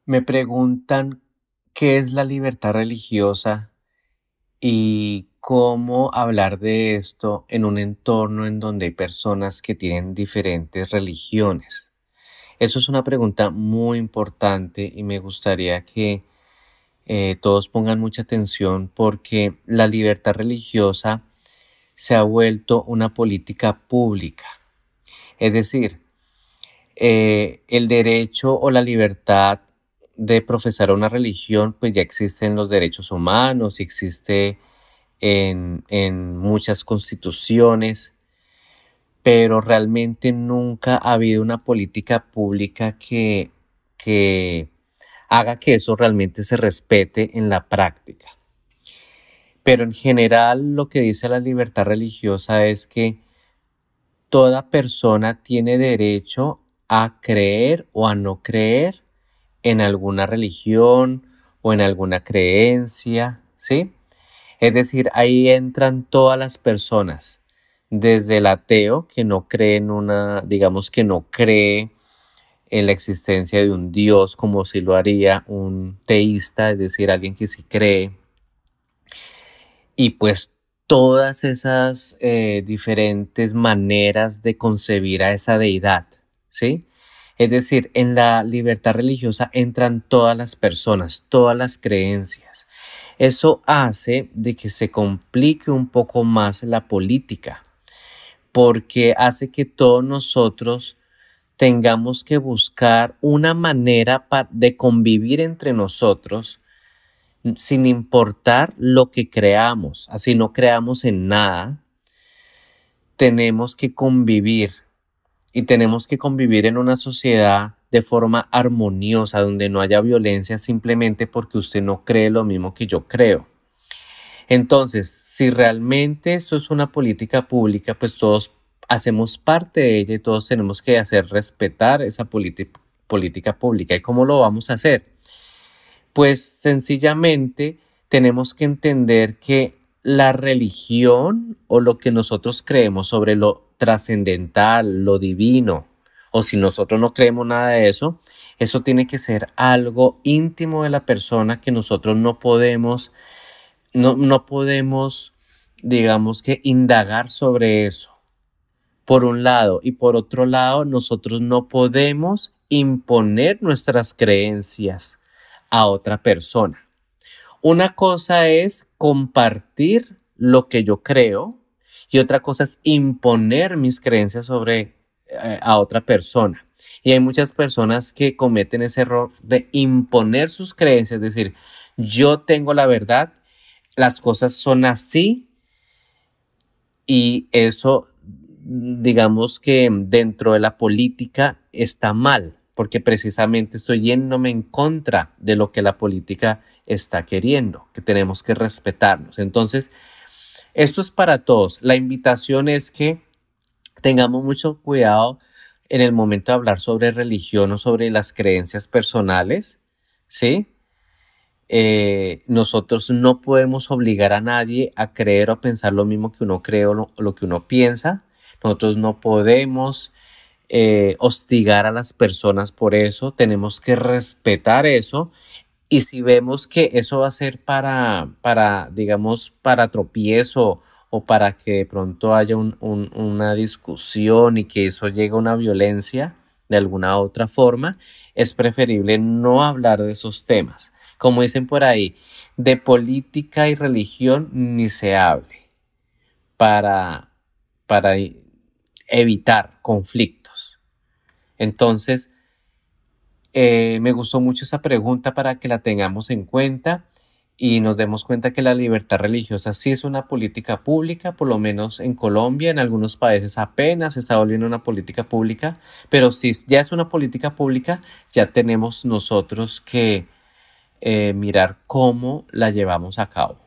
Me preguntan qué es la libertad religiosa y cómo hablar de esto en un entorno en donde hay personas que tienen diferentes religiones. Eso es una pregunta muy importante y me gustaría que todos pongan mucha atención porque la libertad religiosa se ha vuelto una política pública. Es decir, el derecho o la libertad de profesar una religión, pues ya existe en los derechos humanos, existe en muchas constituciones, pero realmente nunca ha habido una política pública que haga que eso realmente se respete en la práctica. Pero en general lo que dice la libertad religiosa es que toda persona tiene derecho a creer o a no creer en alguna religión o en alguna creencia, ¿sí? Es decir, ahí entran todas las personas, desde el ateo que no cree en digamos que no cree en la existencia de un Dios como si lo haría un teísta, es decir, alguien que sí cree, y pues todas esas diferentes maneras de concebir a esa deidad, ¿sí? Es decir, en la libertad religiosa entran todas las personas, todas las creencias. Eso hace de que se complique un poco más la política, porque hace que todos nosotros tengamos que buscar una manera de convivir entre nosotros sin importar lo que creamos. Así no creamos en nada, tenemos que convivir y tenemos que convivir en una sociedad de forma armoniosa, donde no haya violencia simplemente porque usted no cree lo mismo que yo creo. Entonces, si realmente esto es una política pública, pues todos hacemos parte de ella y todos tenemos que hacer respetar esa política pública. ¿Y cómo lo vamos a hacer? Pues sencillamente tenemos que entender que la religión o lo que nosotros creemos sobre lo trascendental, lo divino, o si nosotros no creemos nada de eso, eso tiene que ser algo íntimo de la persona que nosotros no podemos, digamos que, indagar sobre eso, por un lado. Y por otro lado, nosotros no podemos imponer nuestras creencias a otra persona. Una cosa es compartir lo que yo creo y otra cosa es imponer mis creencias sobre a otra persona. Y hay muchas personas que cometen ese error de imponer sus creencias, es decir, yo tengo la verdad, las cosas son así y eso, digamos que dentro de la política está mal, porque precisamente estoy yéndome en contra de lo que la política está queriendo, que tenemos que respetarnos. Entonces, esto es para todos. La invitación es que tengamos mucho cuidado en el momento de hablar sobre religión o sobre las creencias personales, ¿sí? Nosotros no podemos obligar a nadie a creer o pensar lo mismo que uno cree o lo que uno piensa. Nosotros no podemos hostigar a las personas por eso. Tenemos que respetar eso. Y si vemos que eso va a ser digamos, para tropiezo o para que de pronto haya una discusión y que eso llegue a una violencia de alguna otra forma, es preferible no hablar de esos temas. Como dicen por ahí, de política y religión ni se hable para, para evitar conflictos. Entonces, me gustó mucho esa pregunta para que la tengamos en cuenta y nos demos cuenta que la libertad religiosa sí es una política pública, por lo menos en Colombia, en algunos países apenas se está volviendo una política pública, pero si ya es una política pública, ya tenemos nosotros que mirar cómo la llevamos a cabo.